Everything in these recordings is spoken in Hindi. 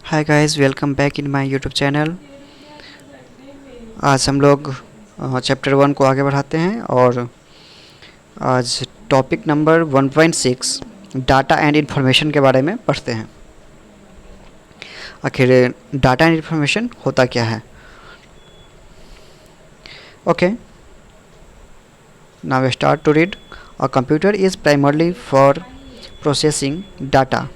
Hi guys, welcome back in my YouTube channel. आज हम लोग चैप्टर 1 को आगे बढ़ाते हैं और आज topic number 1.6 data and information के बारे में पढ़ते हैं। आखिर डाटा एंड इन्फॉर्मेशन होता क्या है? Okay, now we start to read. A computer is primarily for processing data.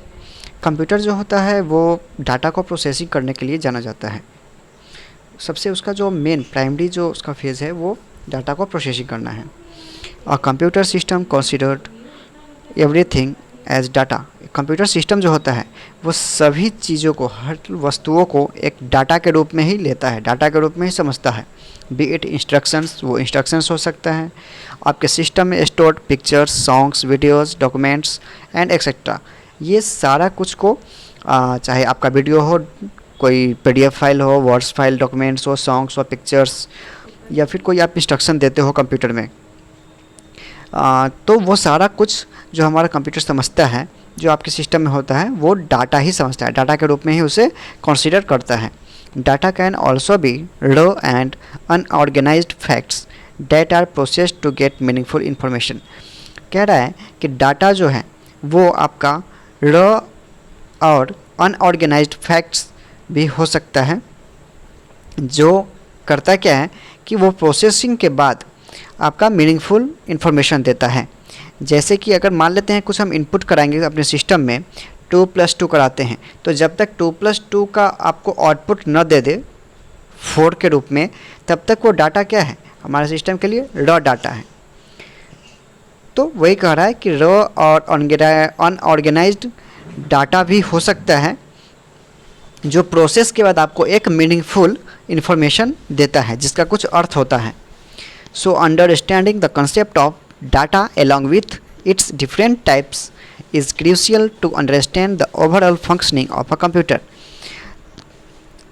Computer जो होता है वो डाटा को प्रोसेसिंग करने के लिए जाना जाता है। सबसे उसका जो मेन प्राइमरी जो उसका फेज़ है वो डाटा को प्रोसेसिंग करना है। A computer system considered everything as data. Computer system जो होता है वो सभी चीज़ों को, हर वस्तुओं को एक डाटा के रूप में ही लेता है, डाटा के रूप में ही समझता है। बी इट इंस्ट्रक्शंस, वो इंस्ट्रक्शंस हो सकता है। आपके सिस्टम में stored pictures, songs, videos, documents and etcetera. ये सारा कुछ को चाहे आपका वीडियो हो, कोई पीडीएफ फाइल हो, वर्ड्स फाइल, डॉक्यूमेंट्स हो, सॉन्ग्स हो, पिक्चर्स, या फिर कोई आप इंस्ट्रक्शन देते हो कंप्यूटर में, तो वो सारा कुछ जो हमारा कंप्यूटर समझता है, जो आपके सिस्टम में होता है, वो डाटा ही समझता है, डाटा के रूप में ही उसे कंसीडर करता है। Data can also be raw and unorganised facts that are processed to get meaningful information. कह रहा है कि डाटा जो है वो आपका रॉ और अनऑर्गेनाइज्ड फैक्ट्स भी हो सकता है। जो करता क्या है कि वो प्रोसेसिंग के बाद आपका मीनिंगफुल इन्फॉर्मेशन देता है। जैसे कि अगर मान लेते हैं कुछ हम इनपुट कराएंगे अपने सिस्टम में, 2+2 कराते हैं, तो जब तक 2+2 का आपको आउटपुट न दे दे 4 के रूप में, तब तक वो डाटा क्या है, हमारे सिस्टम के लिए रॉ डाटा है। तो वही कह रहा है कि रॉ और अनऑर्गेनाइज्ड डाटा भी हो सकता है जो प्रोसेस के बाद आपको एक मीनिंगफुल इन्फॉर्मेशन देता है, जिसका कुछ अर्थ होता है। So understanding the concept of data along with its different types is crucial to understand the overall functioning of a computer।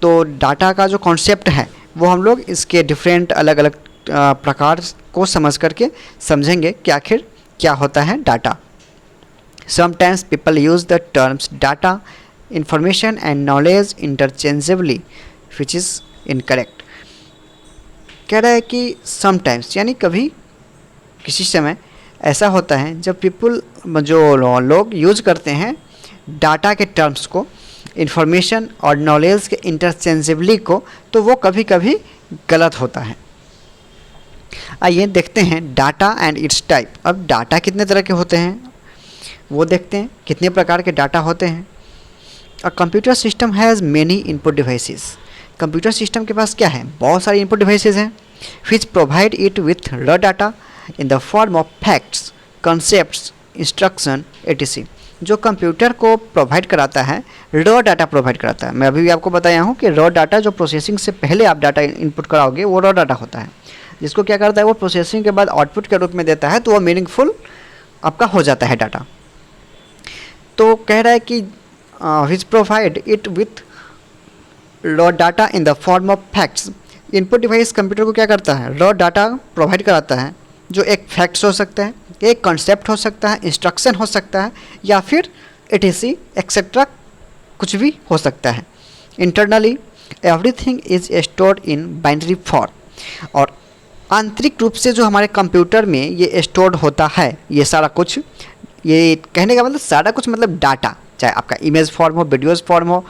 तो डाटा का जो कॉन्सेप्ट है वो हम लोग इसके डिफरेंट अलग अलग प्रकार को समझ करके समझेंगे कि आखिर क्या होता है data. Sometimes people use the terms data, information and knowledge interchangeably, which is incorrect। कह रहा है कि sometimes यानी कभी, किसी समय ऐसा होता है जब जो लोग यूज़ करते हैं डाटा के टर्म्स को, इन्फॉर्मेशन और नॉलेज के इंटरचेंजेबली को, तो वो कभी कभी गलत होता है। आइए देखते हैं डाटा एंड इट्स टाइप। अब डाटा कितने तरह के होते हैं वो देखते हैं, कितने प्रकार के डाटा होते हैं। अ computer system has many input devices. Computer system के पास क्या है, बहुत सारी इनपुट डिवाइसेस हैं, which provide it with raw data in the form of facts, concepts, instruction etc। जो कंप्यूटर को प्रोवाइड कराता है, रॉ डाटा प्रोवाइड कराता है। मैं अभी भी आपको बताया हूँ कि रॉ डाटा जो प्रोसेसिंग से पहले आप डाटा इनपुट कराओगे वो रॉ डाटा होता है, जिसको क्या करता है वो प्रोसेसिंग के बाद आउटपुट के रूप में देता है, तो वो मीनिंगफुल आपका हो जाता है डाटा। तो कह रहा है कि which provide it with raw data in the form of facts. Input device computer को क्या करता है, रॉ डाटा प्रोवाइड कराता है, जो एक फैक्ट्स हो सकता है, एक कॉन्सेप्ट हो सकता है, इंस्ट्रक्शन हो सकता है, या फिर etc एक्सेट्रा कुछ भी हो सकता है। Internally everything is stored in binary form. और आंतरिक रूप से जो हमारे कंप्यूटर में ये स्टोर्ड होता है, ये सारा कुछ, ये कहने का मतलब सारा कुछ मतलब डाटा, चाहे आपका इमेज फॉर्म हो, वीडियोज़ फॉर्म हो,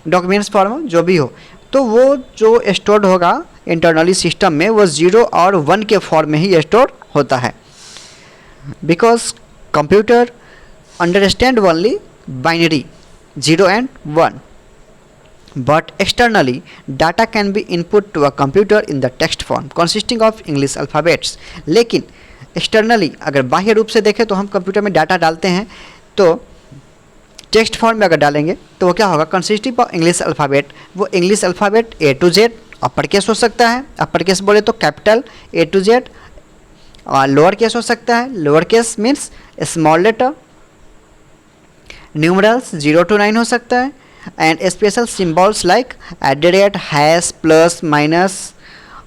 डॉक्यूमेंट्स फॉर्म हो, जो भी हो, तो वो जो स्टोर्ड होगा इंटरनली सिस्टम में वो 0 और 1 के फॉर्म में ही स्टोर होता है। Because computer understand only binary 0 and 1, but externally data can be input to a computer in the text form consisting of English alphabets। लेकिन एक्सटर्नली अगर बाह्य रूप से देखें तो हम कंप्यूटर में डाटा डालते हैं, तो टेक्स्ट फॉर्म में अगर डालेंगे तो वो क्या होगा, कंसिस्टिंग ऑफ इंग्लिश अल्फ़ाबेट। वो English alphabet A to Z, upper case हो सकता है, अपर केस बोले तो कैपिटल A to Z, और लोअर केस हो सकता है, lower case means small letter, numerals 0 to 9 हो सकता है, and special symbols like @ hash, plus, minus,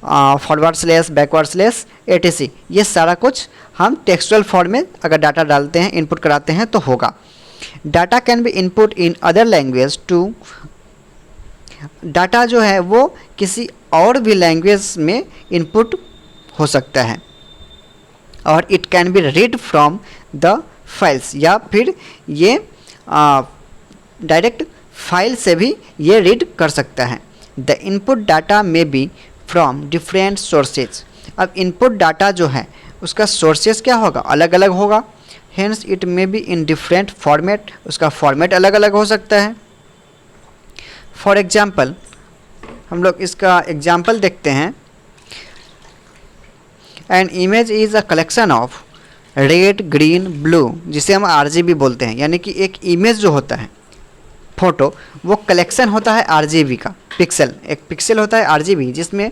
forward slash, backward slash etc। ये सारा कुछ हम टेक्सचुअल फॉर्म में अगर डाटा डालते हैं, इनपुट कराते हैं तो होगा। Data can be input in other language to data जो है वो किसी और भी लैंग्वेज में इनपुट हो सकता है, और it can B read from the files, या फिर ये डायरेक्ट फाइल से भी ये रीड कर सकता है। द इनपुट डाटा में बी फ्रॉम डिफरेंट सोर्सेज। अब इनपुट डाटा जो है उसका सोर्सेज क्या होगा, अलग अलग होगा। Hence it may be in different format, उसका फॉर्मेट अलग अलग हो सकता है। फॉर एग्जाम्पल, हम लोग इसका एग्जाम्पल देखते हैं। An image is a collection of red, green, blue, जिसे हम RGB बोलते हैं। यानी कि एक इमेज जो होता है, फोटो, वो कलेक्शन होता है RGB का, पिक्सल, एक पिक्सल होता है RGB, जिसमें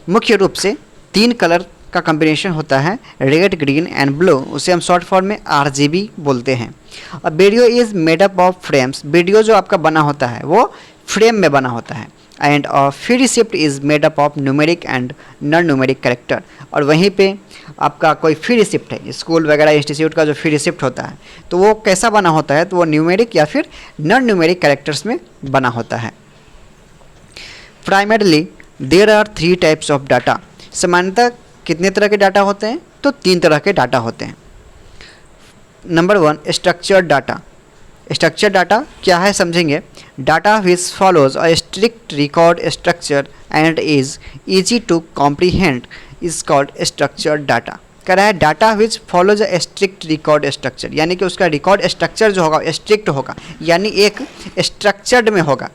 मुख्य रूप से 3 कलर का कॉम्बिनेशन होता है, रेड, ग्रीन एंड ब्लू। उसे हम शॉर्ट फॉर्म में RGB बोलते हैं। और video is made up of frames. Video जो आपका बना होता है वो फ्रेम में बना होता है। And free receipt is made up of numeric and non numeric character. और वहीं पे आपका कोई फ्री रिसिप्ट है, स्कूल वगैरह इंस्टीट्यूट का जो फ्री रिसिप्ट होता है, तो वो कैसा बना होता है, तो वो न्यूमेरिक या फिर नॉन न्यूमेरिक कैरेक्टर्स में बना होता है। Primarily there are 3 types of data. सामान्यतः कितने तरह के डाटा होते हैं, तो 3 तरह के डाटा होते हैं। Number 1, structured data. Structure data क्या है समझेंगे। Data which follows a strict record structure and is easy to comprehend is called structured data. कह रहा है data which follows a strict record structure, यानी कि उसका रिकॉर्ड स्ट्रक्चर जो होगा स्ट्रिक्ट होगा, यानी एक स्ट्रक्चर्ड में होगा।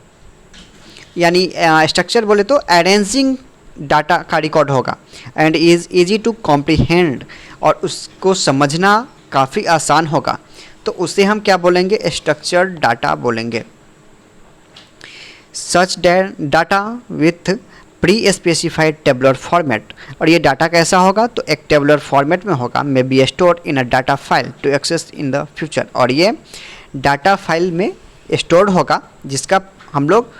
यानी स्ट्रक्चर बोले तो अरेंजिंग डाटा का रिकॉर्ड होगा। And is easy to comprehend, और उसको समझना काफ़ी आसान होगा, तो उसे हम क्या बोलेंगे, स्ट्रक्चर्ड डाटा बोलेंगे। Such data with pre specified tabular format. और ये डाटा कैसा होगा, तो एक टेबुलर फॉर्मेट में होगा। May be store in a data file to access in the future. और ये डाटा फाइल में स्टोर्ड होगा, जिसका हम लोग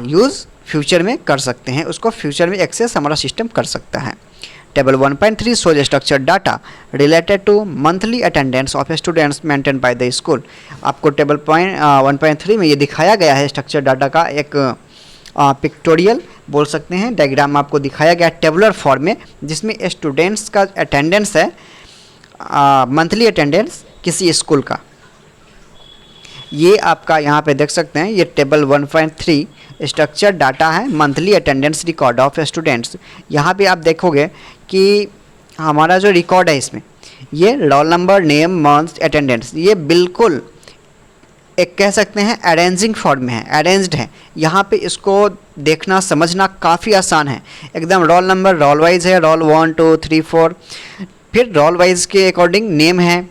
यूज़ फ्यूचर में कर सकते हैं, उसको फ्यूचर में एक्सेस हमारा सिस्टम कर सकता है। Table 1.3 shows structured data related to monthly attendance of students maintain by the school. आपको टेबल 1.3 में ये दिखाया गया है स्ट्रक्चर डाटा का एक पिक्टोरियल बोल सकते हैं, डायग्राम आपको दिखाया गया टेबुलर फॉर्म में, जिसमें स्टूडेंट्स का अटेंडेंस है, मंथली अटेंडेंस किसी स्कूल का। ये आपका यहाँ पे देख सकते हैं, ये टेबल 1.3 स्ट्रक्चर डाटा है, monthly attendance record of students. यहाँ पे आप देखोगे कि हमारा जो रिकॉर्ड है इसमें, ये roll number, name, month, attendance, ये बिल्कुल एक कह सकते हैं अरेंजिंग फॉर्म में है, अरेंज्ड है। यहाँ पे इसको देखना समझना काफ़ी आसान है, एकदम रोल नंबर रोल वाइज है, रोल 1 2 3 4, फिर रोल वाइज के अकॉर्डिंग नेम है,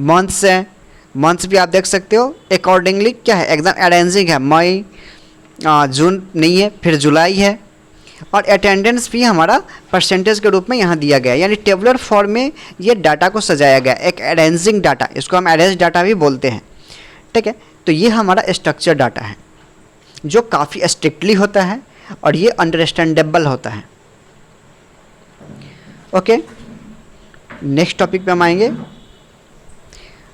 मंथ्स है, मंथ्स भी आप देख सकते हो अकॉर्डिंगली क्या है, एकदम अरेंजिंग है। मई, जून नहीं है, फिर जुलाई है, और अटेंडेंस भी हमारा परसेंटेज के रूप में यहाँ दिया गया है। यानी टेबुलर फॉर्म में ये डाटा को सजाया गया, एक अरेंजिंग डाटा, इसको हम अरेंज डाटा भी बोलते हैं, ठीक है। तो ये हमारा स्ट्रक्चर डाटा है, जो काफ़ी स्ट्रिक्टली होता है और ये अंडरस्टैंडेबल होता है। ओके, नेक्स्ट टॉपिक पे हम आएंगे,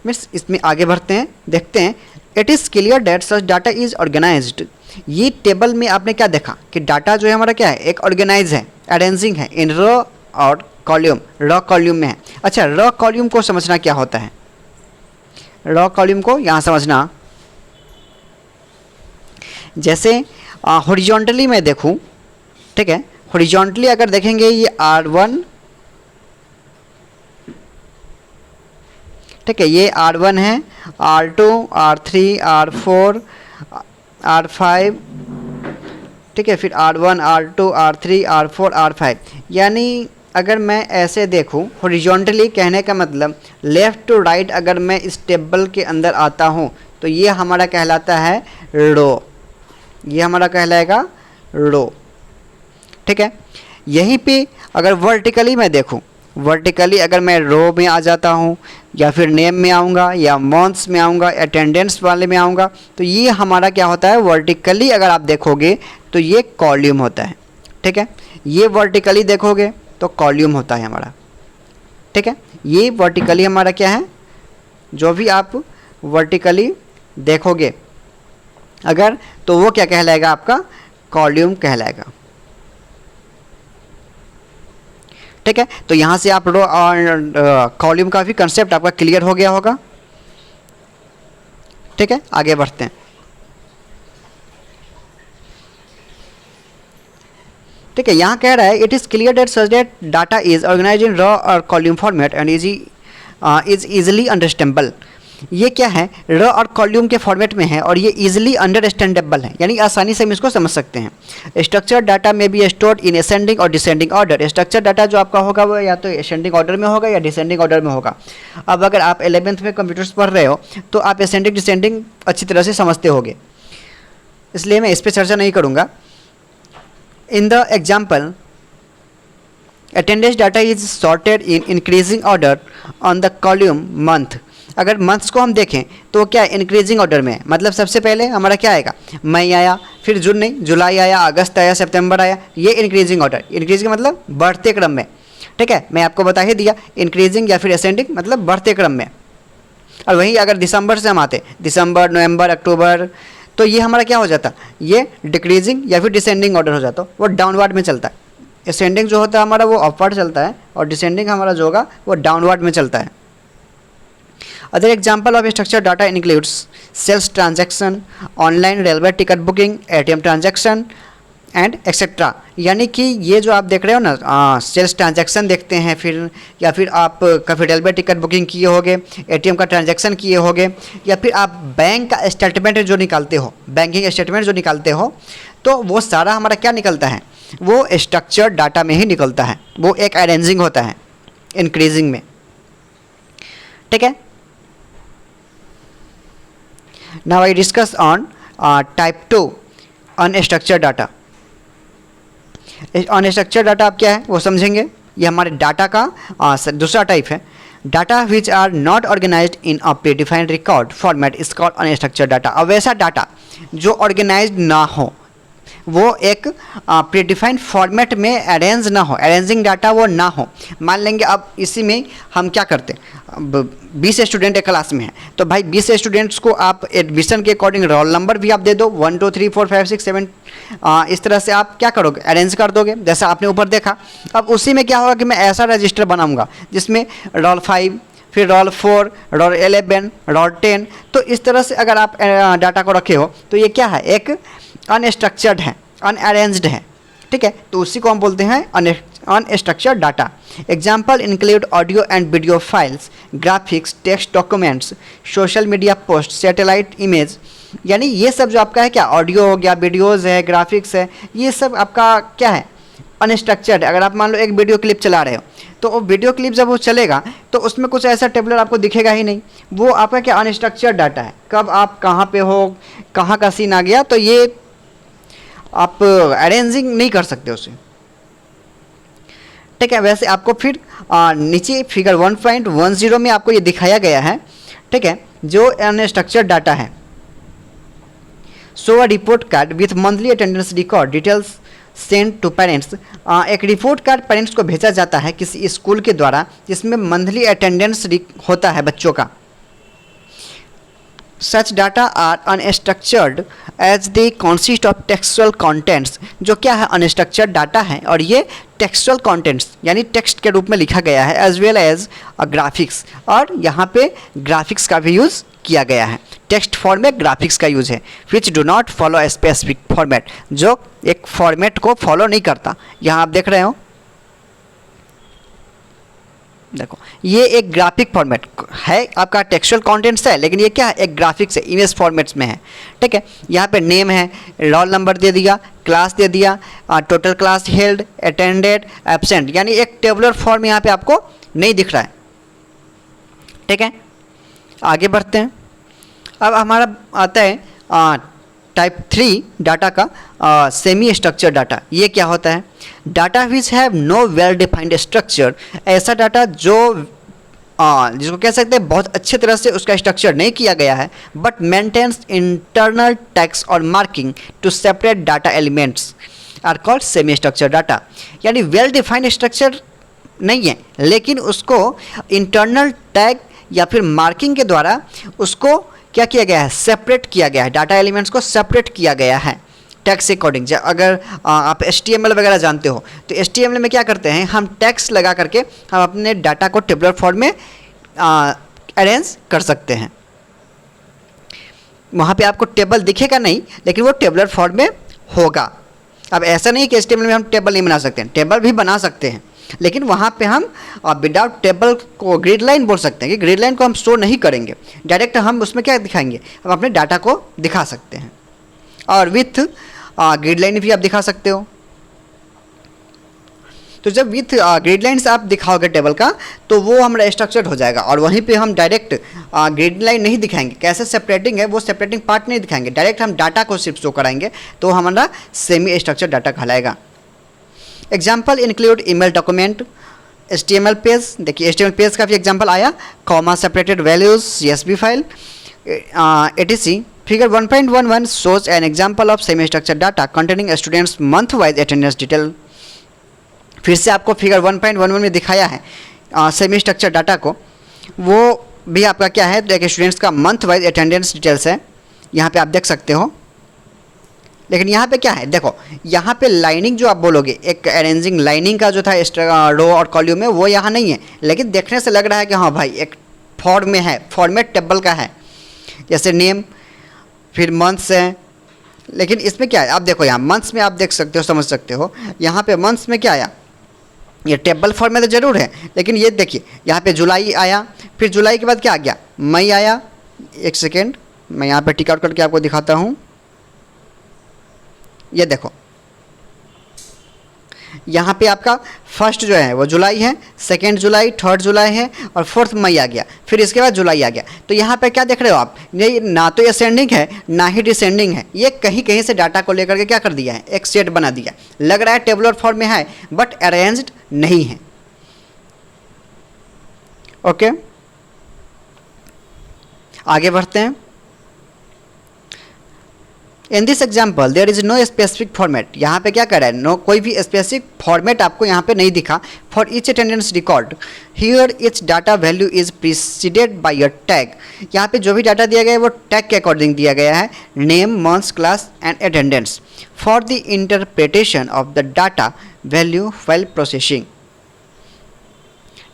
मीन्स इसमें आगे बढ़ते हैं, देखते हैं। It is clear that such data is organised. ये टेबल में आपने क्या देखा कि डाटा जो है हमारा क्या है, एक ऑर्गेनाइज है, अरेंजिंग है, इन रो और कॉल्यूम, रो कॉल्यूम में है। अच्छा, रो कॉल्यूम को समझना क्या होता है, रो कॉल्यूम को यहाँ समझना, जैसे हॉरिजॉन्टली मैं देखूँ, ठीक है, हॉरिजॉन्टली अगर देखेंगे ये R1, ठीक है, ये R1 है, R2, R3, R4, R5, ठीक है, फिर R1, R2, R3, R4, R5। यानी अगर मैं ऐसे देखूं, हॉरिजॉन्टली कहने का मतलब लेफ़्ट टू राइट अगर मैं इस टेबल के अंदर आता हूं, तो ये हमारा कहलाता है रो, ये हमारा कहलाएगा रो, ठीक है। यहीं पे अगर वर्टिकली मैं देखूं, वर्टिकली अगर मैं रो में आ जाता हूं, या फिर नेम में आऊँगा, या मंथ्स में आऊँगा, अटेंडेंस वाले में आऊँगा, तो ये हमारा क्या होता है, वर्टिकली अगर आप देखोगे तो ये कॉल्यूम होता है, ठीक है। ये वर्टिकली देखोगे तो कॉल्यूम होता है हमारा, ठीक है। ये वर्टिकली हमारा क्या है, जो भी आप वर्टिकली देखोगे अगर तो वो क्या कहलाएगा, आपका कॉलम कहलाएगा। ठीक है, तो यहाँ से आप रो और कॉलम का भी कंसेप्ट आपका क्लियर हो गया होगा। ठीक है, आगे बढ़ते हैं। ठीक है, यहाँ कह रहा है it is clear that such that data is organise in row or column format and is easily understandable. ये क्या है, र और कॉलम के फॉर्मेट में है और ये इजीली अंडरस्टैंडेबल है, यानी आसानी से हम इसको समझ सकते हैं। स्ट्रक्चर डाटा में बी स्टोर्ड इन असेंडिंग और डिसेंडिंग ऑर्डर। स्ट्रक्चर डाटा जो आपका होगा वो या तो असेंडिंग ऑर्डर में होगा या डिसेंडिंग ऑर्डर में होगा। अब अगर आप 11th में कंप्यूटर्स पढ़ रहे हो तो आप असेंडिंग डिसेंडिंग अच्छी तरह से समझते होगे, इसलिए मैं इस पर चर्चा नहीं करूँगा। In the example attendance data is sorted in increasing order on the column month. अगर मंथ्स को हम देखें तो क्या इंक्रीजिंग ऑर्डर में है, मतलब सबसे पहले हमारा क्या आएगा, मई आया, फिर जून नहीं जुलाई आया, अगस्त आया, सितंबर आया, ये इंक्रीजिंग ऑर्डर। इंक्रीजिंग मतलब बढ़ते क्रम में। ठीक है, मैं आपको बता ही दिया इंक्रीजिंग या फिर असेंडिंग मतलब बढ़ते क्रम में। और वहीं अगर दिसंबर से हम आते, दिसंबर, नवंबर, अक्टूबर, तो ये हमारा क्या हो जाता, ये डिक्रीजिंग या फिर डिसेंडिंग ऑर्डर हो जाता, वो डाउनवर्ड में चलता है। असेंडिंग जो होता है हमारा वो अपवर्ड चलता है और डिसेंडिंग हमारा जो होगा वो डाउनवर्ड में चलता है। Other example of structure data includes sales transaction, online railway ticket booking, ATM transaction and etcetera. यानी कि ये जो आप देख रहे हो ना, सेल्स ट्रांजैक्शन देखते हैं, फिर या फिर आप कभी रेलवे टिकट बुकिंग किए होगे, एटीएम का ट्रांजैक्शन किए होगे, या फिर आप बैंक का स्टेटमेंट जो निकालते हो, बैंकिंग स्टेटमेंट जो निकालते हो, तो वो सारा हमारा क्या निकलता है, वो स्ट्रक्चर डाटा में ही निकलता है। वो एक अरेंजिंग होता है इंक्रीजिंग में। ठीक है, now I discuss on type 2 unstructured data. Unstructured data आप क्या है वो समझेंगे। ये हमारे डाटा का दूसरा टाइप है। Data which are not organised in a predefined record format is called unstructured data. अब वैसा डाटा जो ऑर्गेनाइज्ड ना हो, वो एक प्रीडिफाइंड फॉर्मेट में अरेंज ना हो, अरेंजिंग डाटा वो ना हो। मान लेंगे अब इसी में हम क्या करते हैं, 20 स्टूडेंट एक क्लास में है, तो भाई 20 स्टूडेंट्स को आप एडमिशन के अकॉर्डिंग रोल नंबर भी आप दे दो, 1 2 3 4 5 6 7, इस तरह से आप क्या करोगे, अरेंज कर दोगे जैसा आपने ऊपर देखा। अब उसी में क्या होगा कि मैं ऐसा रजिस्टर बनाऊंगा जिसमें रोल 5, फिर रोल 4, रोल 11, रोल 10, तो इस तरह से अगर आप डाटा को रखे हो तो ये क्या है, एक अनस्ट्रक्चर्ड है, अनअरेंज्ड है। ठीक है, तो उसी को हम बोलते हैं unstructured data. Example include audio and video files, graphics, text documents, social media post, satellite image. यानी ये सब जो आपका है क्या, ऑडियो हो गया, वीडियोज़ है, ग्राफिक्स है, ये सब आपका क्या है, अनस्ट्रक्चर्ड। अगर आप मान लो एक वीडियो क्लिप चला रहे हो, तो वो वीडियो क्लिप जब वो चलेगा तो उसमें कुछ ऐसा टेबलर आपको दिखेगा ही नहीं, वो आपका क्या अनस्ट्रक्चर्ड डाटा है। कब आप कहाँ पे हो, कहाँ का सीन आ गया, तो ये आप अरेंजिंग नहीं कर सकते उसे। ठीक है, वैसे आपको फिर नीचे फिगर 1.10 में आपको ये दिखाया गया है। ठीक है, जो अनस्ट्रक्चर्ड डाटा है, show a report card with monthly attendance record details send to parents. एक रिपोर्ट कार्ड पेरेंट्स को भेजा जाता है किसी स्कूल के द्वारा जिसमें मंथली अटेंडेंस होता है बच्चों का। Such data are unstructured as they consist of textual contents. जो क्या है, अनस्ट्रक्चर्ड डाटा है और ये टेक्सचुअल कॉन्टेंट्स यानी टेक्स्ट के रूप में लिखा गया है, एज वेल एज ग्राफिक्स, और यहाँ पे ग्राफिक्स का भी यूज़ किया गया है। टेक्स्ट फॉर्म में ग्राफिक्स का यूज़ है, which do not follow specific format, जो एक फॉर्मेट को फॉलो नहीं करता। यहाँ आप देख रहे हो, देखो ये एक ग्राफिक फॉर्मेट है, आपका टेक्सचुअल कंटेंट्स है, लेकिन ये क्या है, एक ग्राफिक्स है, इमेज फॉर्मेट्स में है। ठीक है, यहाँ पे नेम है, रोल नंबर दे दिया, क्लास दे दिया, total class held, attended, absent, यानी एक टेबुलर फॉर्म यहाँ पे आपको नहीं दिख रहा है। ठीक है, आगे बढ़ते हैं। अब हमारा आता है टाइप 3 डाटा का सेमी स्ट्रक्चर डाटा। ये क्या होता है, data which have no well defined structure. ऐसा डाटा जो जिसको कह सकते हैं बहुत अच्छे तरह से उसका स्ट्रक्चर नहीं किया गया है, बट मेंटेन्स इंटरनल टैग्स और marking to separate data elements are called semi structure data. यानी वेल डिफाइंड स्ट्रक्चर नहीं है, लेकिन उसको इंटरनल टैग या फिर मार्किंग के द्वारा उसको क्या किया गया है, सेपरेट किया गया है, डाटा एलिमेंट्स को सेपरेट किया गया है टैग्स के अकॉर्डिंग। अगर आप HTML वगैरह जानते हो तो HTML में क्या करते हैं, हम टैग्स लगा करके हम अपने डाटा को टेबुलर फॉर्म में अरेंज कर सकते हैं। वहाँ पे आपको टेबल दिखेगा नहीं, लेकिन वो टेबुलर फॉर्म में होगा। अब ऐसा नहीं कि HTML में हम टेबल नहीं बना सकते हैं, टेबल भी बना सकते हैं, लेकिन वहाँ पे हम विदाउट टेबल को ग्रिड लाइन बोल सकते हैं कि ग्रिड लाइन को हम स्टोर नहीं करेंगे, डायरेक्ट हम उसमें क्या दिखाएंगे, हम अपने डाटा को दिखा सकते हैं। और विथ ग्रिड लाइन भी आप दिखा सकते हो। तो जब विथ ग्रिड लाइन्स आप दिखाओगे टेबल का, तो वो हमारा स्ट्रक्चर्ड हो जाएगा, और वहीं पे हम डायरेक्ट ग्रिड लाइन नहीं दिखाएंगे। कैसे सेपरेटिंग है, वो सेपरेटिंग पार्ट नहीं दिखाएंगे, डायरेक्ट हम डाटा को सिर्फ शो कराएंगे, तो हमारा सेमी स्ट्रक्चर्ड डाटा कहलाएगा। Example include email document, HTML page. देखिए HTML पेज का भी एग्जाम्पल आया, comma separated values, CSV file, etc. Figure 1.11 shows an example of semi-structured data containing students month-wise attendance detail। फिर से आपको फिगर 1.11 में दिखाया है सेमी स्ट्रक्चर डाटा को, वो भी आपका क्या है, तो एक स्टूडेंट्स का मंथ वाइज अटेंडेंस डिटेल्स है, यहाँ पे आप देख सकते हो। लेकिन यहाँ पे क्या है, देखो यहाँ पे लाइनिंग जो आप बोलोगे, एक अरेंजिंग लाइनिंग का जो था रो और कॉलम में, वो यहाँ नहीं है, लेकिन देखने से लग रहा है कि हाँ भाई एक फॉर्म में है, फॉर्मेट टेबल का है, जैसे नेम फिर मंथ्स हैं। लेकिन इसमें क्या है, आप देखो यहाँ मंथ्स में आप देख सकते हो, समझ सकते हो, यहाँ पे मंथ्स में क्या आया, ये टेबल फॉर्म में तो ज़रूर है, लेकिन ये देखिए यहाँ पे जुलाई आया, फिर जुलाई के बाद क्या आ गया, मई आया। एक सेकेंड, मैं यहाँ पे टिक आउट करके आपको दिखाता हूँ। ये देखो यहाँ पे आपका फर्स्ट जो है वो जुलाई है, सेकेंड जुलाई, थर्ड जुलाई है, और फोर्थ मई आ गया, फिर इसके बाद जुलाई आ गया। तो यहाँ पे क्या देख रहे हो आप, ये ना तो असेंडिंग है ना ही डिसेंडिंग है, ये कहीं कहीं से डाटा को लेकर के क्या कर दिया है, एक सेट बना दिया। लग रहा है टेबुलर फॉर्म में है, बट अरेंज्ड नहीं है। ओके, आगे बढ़ते हैं। In this example there is no specific format. यहाँ पे क्या कर रहा है, नो कोई भी स्पेसिफिक फॉर्मेट आपको यहाँ पे नहीं दिखा। For each attendance record here each data value is preceded by a tag. यहाँ पे जो भी डाटा दिया गया है वो टैग के अकॉर्डिंग दिया गया है, name, months, class and attendance for the interpretation of the data value while processing.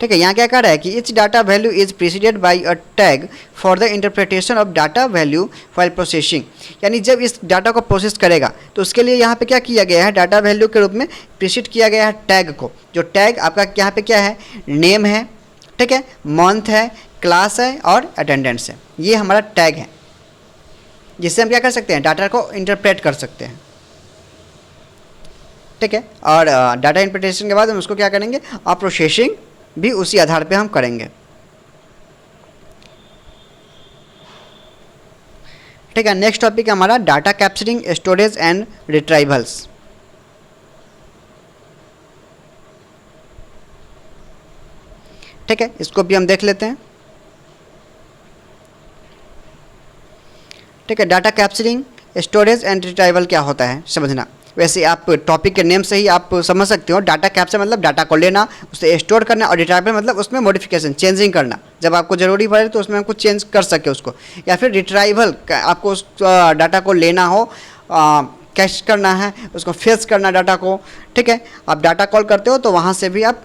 ठीक है, यहाँ क्या कह रहा है कि each data value is preceded by a tag for the interpretation of data value while processing. यानी जब इस डाटा को प्रोसेस करेगा तो उसके लिए यहाँ पे क्या किया गया है, डाटा वैल्यू के रूप में प्रीसीड किया गया है टैग को। जो टैग आपका यहाँ पे क्या है, नेम है, ठीक है, मंथ है, क्लास है और अटेंडेंस है। ये हमारा टैग है, जिससे हम क्या कर सकते हैं, डाटा को इंटरप्रेट कर सकते हैं। ठीक है, और डाटा इंटरप्रिटेशन के बाद हम उसको क्या करेंगे, और प्रोसेसिंग भी उसी आधार पे हम करेंगे। ठीक है, नेक्स्ट टॉपिक हमारा डाटा कैप्चरिंग, स्टोरेज एंड रिट्राइवल्स। ठीक है, इसको भी हम देख लेते हैं। ठीक है, data capturing, storage and retrieval क्या होता है समझना। वैसे आप टॉपिक के नेम से ही आप समझ सकते हो, डाटा कैप्चर मतलब डाटा को लेना, उसे स्टोर करना, और रिट्राइवल मतलब उसमें मॉडिफिकेशन, चेंजिंग करना, जब आपको ज़रूरी पड़े तो उसमें हम कुछ चेंज कर सके उसको। या फिर रिट्राइवल, आपको उस डाटा को लेना हो, कैश करना है, उसको फेच करना डाटा को। ठीक है, आप डाटा कॉल करते हो तो वहाँ से भी आप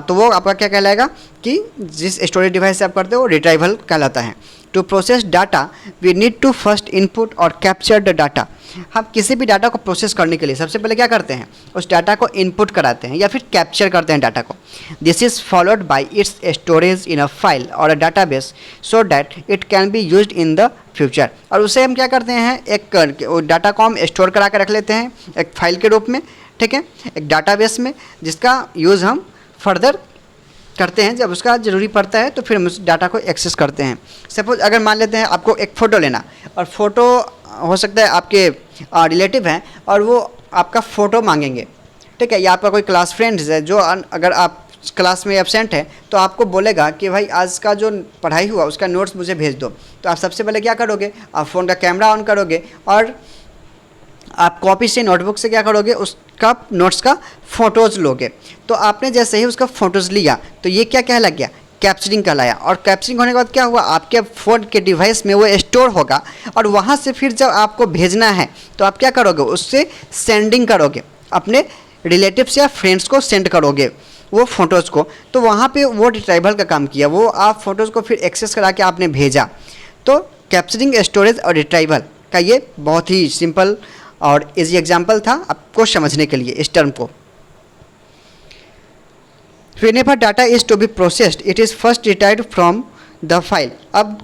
तो वो आपका क्या कहलाएगा कि जिस स्टोरेज डिवाइस से आप करते हो रिट्राइवल कहलाता है। To process data we need to first input और कैप्चर द डाटा। हम किसी भी डाटा को प्रोसेस करने के लिए सबसे पहले क्या करते हैं, उस डाटा को इनपुट कराते हैं या फिर कैप्चर करते हैं डाटा को। This is followed by its storage in a file or a database so that it can be used in the future. और उसे हम क्या करते हैं, एक डाटा को हम स्टोर करा कर रख लेते हैं एक फाइल के रूप में। ठीक है, एक डाटाबेस में, जिसका यूज़ हम फर्दर करते हैं, जब उसका ज़रूरी पड़ता है तो फिर हम उस डाटा को एक्सेस करते हैं। सपोज अगर मान लेते हैं आपको एक फ़ोटो लेना, और फोटो हो सकता है आपके रिलेटिव हैं और वो आपका फ़ोटो मांगेंगे। ठीक है, या आपका कोई क्लास फ्रेंड्स है जो अगर आप क्लास में एब्सेंट है तो आपको बोलेगा कि भाई आज का जो पढ़ाई हुआ उसका नोट्स मुझे भेज दो। तो आप सबसे पहले क्या करोगे, आप फ़ोन का कैमरा ऑन करोगे और आप कॉपी से, नोटबुक से क्या करोगे, उसका नोट्स का फ़ोटोज़ लोगे। तो आपने जैसे ही उसका फ़ोटोज़ लिया तो ये क्या कहला गया, कैप्चरिंग कहलाया। और कैप्चरिंग होने के बाद क्या हुआ, आपके फ़ोन के डिवाइस में वो स्टोर होगा और वहाँ से फिर जब आपको भेजना है तो आप क्या करोगे, उससे सेंडिंग करोगे, अपने रिलेटिव्स या फ्रेंड्स को सेंड करोगे वो फ़ोटोज़ को। तो वहाँ पे वो रिट्राइवल का काम किया, वो आप फ़ोटोज़ को फिर एक्सेस करा के आपने भेजा। तो कैप्चरिंग, स्टोरेज और रिट्राइवल का ये बहुत ही सिंपल और इजी एग्जांपल था आपको समझने के लिए इस टर्म को। Whenever data is to be processed, it is first retrieved from the file। अब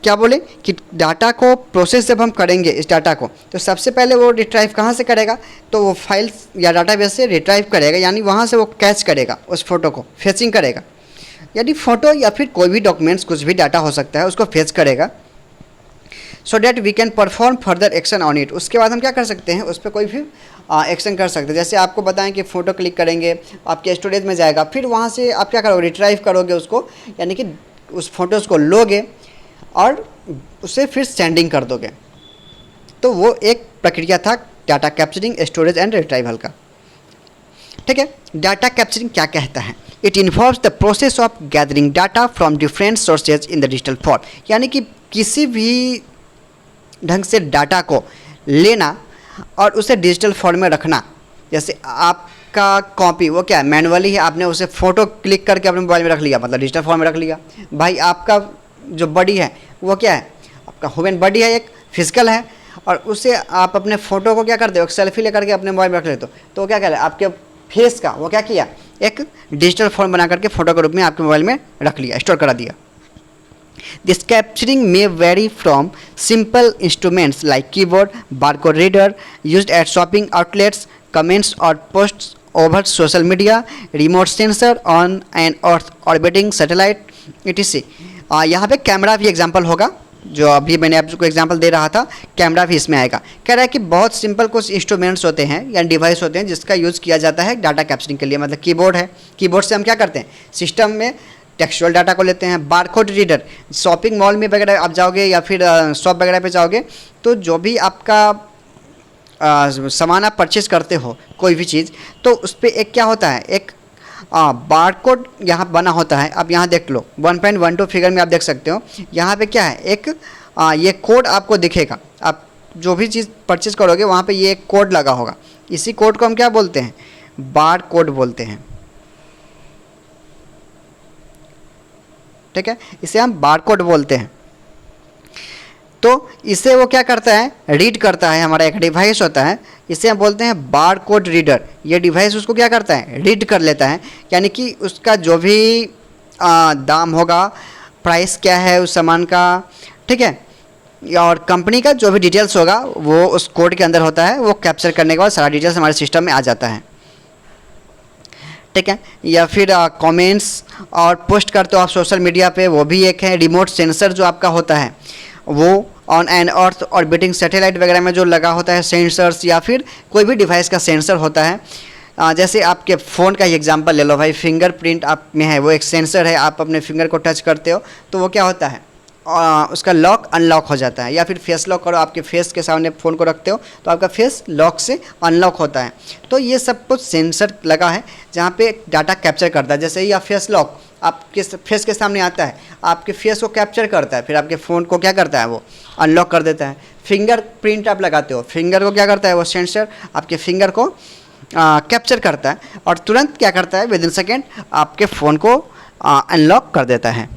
क्या बोले कि डाटा को प्रोसेस जब हम करेंगे इस डाटा को, तो सबसे पहले वो रिट्राइव कहाँ से करेगा, तो वो फाइल या डाटाबेस से रिट्राइव करेगा, यानी वहाँ से वो कैच करेगा उस फोटो को, फेचिंग करेगा, यानी फ़ोटो या फिर कोई भी डॉक्यूमेंट्स, कुछ भी डाटा हो सकता है, उसको फेच करेगा। So that we can perform further action on it. उसके बाद हम क्या कर सकते हैं, उस पर कोई भी एक्शन कर सकते हैं। जैसे आपको बताएं कि फ़ोटो क्लिक करेंगे, आपके स्टोरेज में जाएगा, फिर वहाँ से आप क्या करोगे, रिट्राइव करोगे उसको, यानी कि उस फोटोज़ को लोगे और उसे फिर सेंडिंग कर दोगे। तो वो एक प्रक्रिया था data capturing, storage and retrieval का। ठीक है, डाटा कैप्चरिंग क्या कहता है, it involves the process of gathering data from different sources in the digital form. यानी कि किसी भी ढंग से डाटा को लेना और उसे डिजिटल फॉर्म में रखना। जैसे आपका कॉपी वो क्या है, मैनुअली है, आपने उसे फ़ोटो क्लिक करके अपने मोबाइल में रख लिया, मतलब डिजिटल फॉर्म में रख लिया। भाई आपका जो बॉडी है वो क्या है, आपका ह्यूमन बॉडी है, एक फिजिकल है, और उससे आप अपने फ़ोटो को क्या करते हो, एक सेल्फी लेकर के अपने मोबाइल में रख लेते हो, तो क्या कह रहे हैं, आपके फेस का वो क्या किया, एक डिजिटल फॉर्म बना करके फ़ोटो के रूप में आपके मोबाइल में रख लिया, स्टोर करा दिया। This capturing may vary from simple instruments like keyboard, barcode reader used at shopping outlets, comments or posts over social media, remote sensor on an Earth orbiting satellite, etc. यहाँ पे कैमरा भी एग्जाम्पल होगा, जो अभी मैंने आपको एग्जांपल दे रहा था, कैमरा भी इसमें आएगा। कह रहा है कि बहुत सिंपल कुछ इंस्ट्रूमेंट्स होते हैं या डिवाइस होते हैं जिसका यूज़ किया जाता है डाटा कैप्चरिंग के लिए। मतलब कीबोर्ड है, कीबोर्ड से हम क्या करते हैं, सिस्टम में टेक्सचुअल डाटा को लेते हैं। बारकोड रीडर, शॉपिंग मॉल में वगैरह आप जाओगे या फिर शॉप वगैरह पे जाओगे, तो जो भी आपका सामान आप परचेज करते हो कोई भी चीज़, तो उस पर एक क्या होता है, एक बारकोड यहाँ बना होता है। अब यहाँ देख लो 1.12 फिगर में आप देख सकते हो, यहाँ पे क्या है, एक ये कोड आपको दिखेगा। आप जो भी चीज़ परचेज करोगे वहाँ पे ये एक कोड लगा होगा, इसी कोड को हम क्या बोलते हैं, बार कोड बोलते हैं। ठीक है, इसे हम बार कोड बोलते हैं। तो इसे वो क्या करता है, रीड करता है, हमारा एक डिवाइस होता है, इसे हम बोलते हैं बार कोड रीडर। ये डिवाइस उसको क्या करता है, रीड कर लेता है, यानी कि उसका जो भी दाम होगा, प्राइस क्या है उस सामान का, ठीक है, और कंपनी का जो भी डिटेल्स होगा वो उस कोड के अंदर होता है। वो कैप्चर करने के बाद सारा डिटेल्स हमारे सिस्टम में आ जाता है। ठीक है, या फिर कमेंट्स और पोस्ट करते हो आप सोशल मीडिया पे, वो भी एक है। रिमोट सेंसर जो आपका होता है वो on an earth orbiting satellite वगैरह में जो लगा होता है सेंसर्स, या फिर कोई भी डिवाइस का सेंसर होता है। जैसे आपके फ़ोन का ही एग्जांपल ले लो भाई, फिंगरप्रिंट आप में है, वो एक सेंसर है, आप अपने फिंगर को टच करते हो तो वो क्या होता है, उसका लॉक अनलॉक हो जाता है। या फिर फेस लॉक करो, आपके फेस के सामने फ़ोन को रखते हो तो आपका फेस लॉक से अनलॉक होता है। तो ये सब कुछ सेंसर लगा है जहाँ पे डाटा कैप्चर करता है। जैसे ही आप फेस लॉक आपके फेस के सामने आता है, आपके फेस को कैप्चर करता है, फिर आपके फ़ोन को क्या करता है, वो अनलॉक कर देता है। फिंगर प्रिंट आप लगाते हो, फिंगर को क्या करता है, वो सेंसर आपके फिंगर को कैप्चर करता है और तुरंत क्या करता है, विद इन सेकेंड आपके फ़ोन को अनलॉक कर देता है।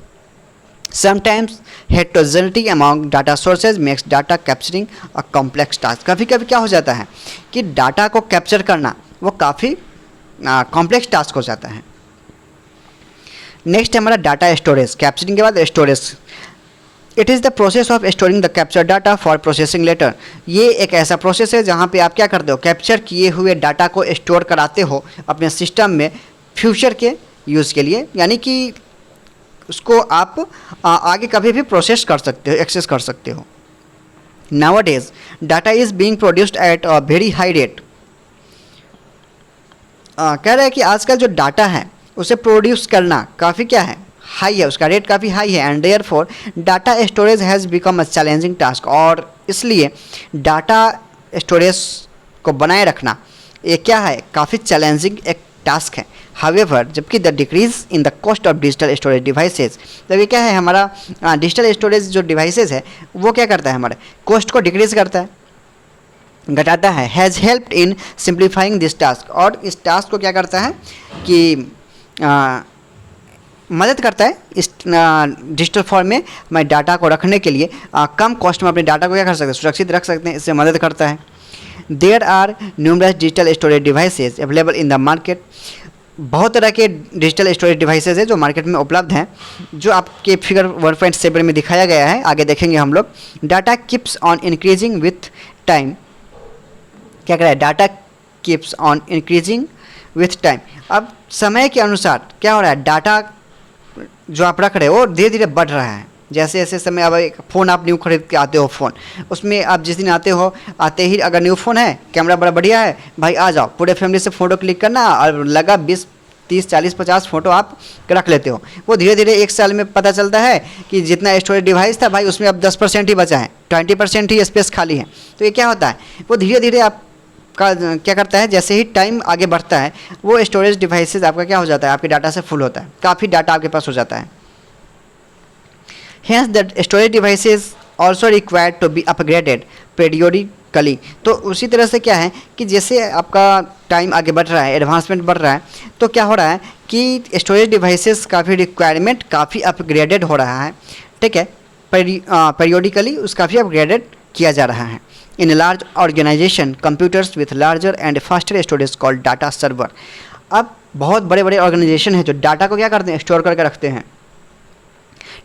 Sometimes heterogeneity among data sources makes data capturing a complex task। कभी कभी क्या हो जाता है कि डाटा को कैप्चर करना वो काफ़ी कॉम्प्लेक्स टास्क हो जाता है। नेक्स्ट हमारा डाटा स्टोरेज। कैप्चरिंग के बाद storage. It is the process of storing the capture data for processing later. ये एक ऐसा प्रोसेस है जहाँ पे आप क्या करते हो, कैप्चर किए हुए डाटा को स्टोर कराते हो अपने सिस्टम में फ्यूचर के यूज़ के लिए, यानी कि उसको आप आगे कभी भी प्रोसेस कर सकते हो, एक्सेस कर सकते हो। Nowadays data is being produced at a very high rate. कह रहा है कि आजकल जो डाटा है उसे प्रोड्यूस करना काफ़ी क्या है, हाई है, उसका रेट काफ़ी हाई है। And therefore data storage has become a challenging task. और इसलिए डाटा स्टोरेज को बनाए रखना ये क्या है, काफ़ी चैलेंजिंग एक टास्क है। हावेवर जबकि the decrease in the cost of digital storage devices, तो ये क्या है हमारा डिजिटल स्टोरेज जो डिवाइसेज है वो क्या करता है हमारे कॉस्ट को डिक्रीज करता है, घटाता है। Has helped in simplifying this task, और इस टास्क को क्या करता है कि मदद करता है इस डिजिटल फॉर्म में हमारे डाटा को रखने के लिए। कम कॉस्ट में अपने डाटा को क्या कर सकते हैं, सुरक्षित रख सकते हैं, इससे मदद करता है। There are numerous digital storage devices available in the market, बहुत तरह के डिजिटल स्टोरेज डिवाइसेज है जो मार्केट में उपलब्ध हैं, जो आपके फिगर 1.7 में दिखाया गया है, आगे देखेंगे हम लोग। Data keeps on increasing with time, क्या कह रहा है, data keeps on increasing with time. अब समय के अनुसार क्या हो रहा है, डाटा जो आप रख रहे हो धीरे धीरे बढ़ रहा है। जैसे जैसे समय, अब एक फ़ोन आप न्यू खरीद के आते हो फ़ोन, उसमें आप जिस दिन आते हो, आते ही अगर न्यू फ़ोन है, कैमरा बड़ा बढ़िया है, भाई आ जाओ पूरे फैमिली से फ़ोटो क्लिक करना, और लगा 20 30 40 50 फ़ोटो आप रख लेते हो। वो धीरे धीरे 1 साल में पता चलता है कि जितना स्टोरेज डिवाइस था भाई उसमें अब 10% ही बचा है, 20% ही स्पेस खाली है। तो ये क्या होता है, वो धीरे धीरे आप का क्या करता है, जैसे ही टाइम आगे बढ़ता है वो स्टोरेज डिवाइसेस आपका क्या हो जाता है, आपके डाटा से फुल होता है, काफ़ी डाटा आपके पास हो जाता है। Hence the storage devices also required to be upgraded periodically। तो उसी तरह से क्या है कि जैसे आपका टाइम आगे बढ़ रहा है, एडवांसमेंट बढ़ रहा है, तो क्या हो रहा है कि स्टोरेज डिवाइसेस काफ़ी रिक्वायरमेंट काफ़ी अपग्रेडेड हो रहा है, ठीक है, periodically उस काफ़ी अपग्रेडेड किया जा रहा है। In large organisation computers with larger and faster storage called data server. अब बहुत बड़े बड़े ऑर्गेनाइजेशन हैं जो डाटा को क्या करते हैं, स्टोर करके रखते हैं,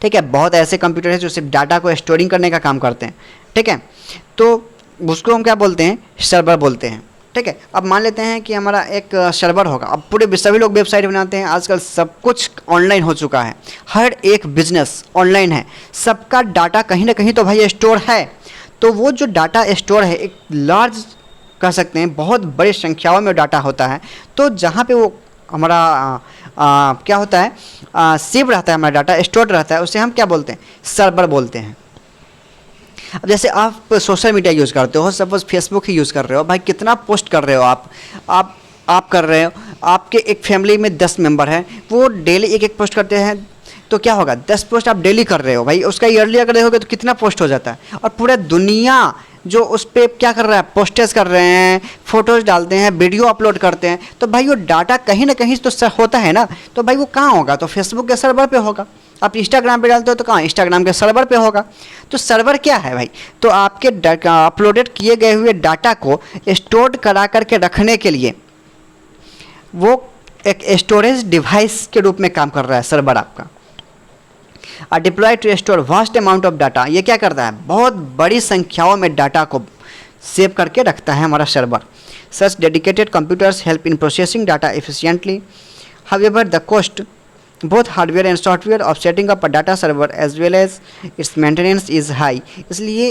ठीक है। बहुत ऐसे कंप्यूटर हैं जो सिर्फ डाटा को स्टोरिंग करने का काम करते हैं, ठीक है। तो उसको हम क्या बोलते हैं, सर्वर बोलते हैं, ठीक है। अब मान लेते हैं कि हमारा एक सर्वर होगा, अब पूरे सभी लोग वेबसाइट बनाते हैं, आजकल सब कुछ ऑनलाइन हो चुका है, हर एक बिजनेस ऑनलाइन है, सबका डाटा कहीं ना कहीं तो भाई स्टोर है। तो वो जो डाटा स्टोर है एक लार्ज कह सकते हैं, बहुत बड़ी संख्याओं में डाटा होता है। तो जहाँ पे वो हमारा क्या होता है, सेव रहता है, हमारा डाटा स्टोर रहता है, उसे हम क्या बोलते हैं, सर्वर बोलते हैं। अब जैसे आप सोशल मीडिया यूज़ करते हो, सपोज फेसबुक ही यूज़ कर रहे हो, भाई कितना पोस्ट कर रहे हो आप कर रहे हो, आपके एक फैमिली में 10 मेंबर हैं, वो डेली एक एक पोस्ट करते हैं, तो क्या होगा, 10 पोस्ट आप डेली कर रहे हो भाई, उसका ईयरली अगर देखोगे तो कितना पोस्ट हो जाता है। और पूरा दुनिया जो उस पर क्या कर रहा है, पोस्टेज कर रहे हैं, फ़ोटोज़ डालते हैं, वीडियो अपलोड करते हैं, तो भाई वो डाटा कहीं ना कहीं तो होता है ना। तो भाई वो कहाँ होगा, तो फेसबुक के सर्वर पे होगा। आप इंस्टाग्राम पे डालते हो तो कहाँ, इंस्टाग्राम के सर्वर पे होगा। तो सर्वर क्या है भाई, तो आपके अपलोडेड किए गए हुए डाटा को स्टोर करा करके रखने के लिए वो एक स्टोरेज डिवाइस के रूप में काम कर रहा है सर्वर आपका। Deploy to store vast amount of data, ये क्या करता है, बहुत बड़ी संख्याओं में डाटा को सेव करके रखता है हमारा server. Such dedicated computers help in processing data efficiently, however the cost both hardware and software of setting up a data server as well as its maintenance is high. इसलिए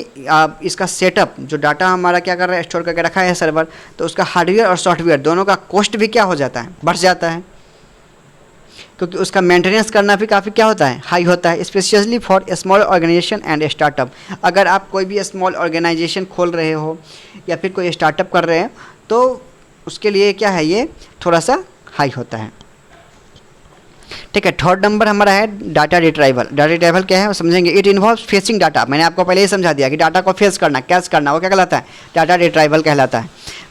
इसका सेटअप जो डाटा हमारा क्या कर रहा है, स्टोर करके रखा है सर्वर, तो उसका हार्डवेयर और सॉफ्टवेयर दोनों का कॉस्ट भी क्या हो जाता है, बढ़ जाता है, क्योंकि उसका मेंटेनेंस करना भी काफ़ी क्या होता है, हाई होता है, specially for small organisation and startup. अगर आप कोई भी स्मॉल ऑर्गेनाइजेशन खोल रहे हो या फिर कोई स्टार्टअप कर रहे हैं तो उसके लिए क्या है, ये थोड़ा सा हाई होता है, ठीक है। थर्ड नंबर हमारा है डाटा रिट्राइवल। डाटा रिट्राइवल क्या है वो समझेंगे। इट इन्वॉल्व्स फेचिंग डाटा, मैंने आपको पहले ही समझा दिया कि डाटा को फेच करना, कैच करना, वो क्या कहलाता है, डाटा रिट्राइवल कहलाता है।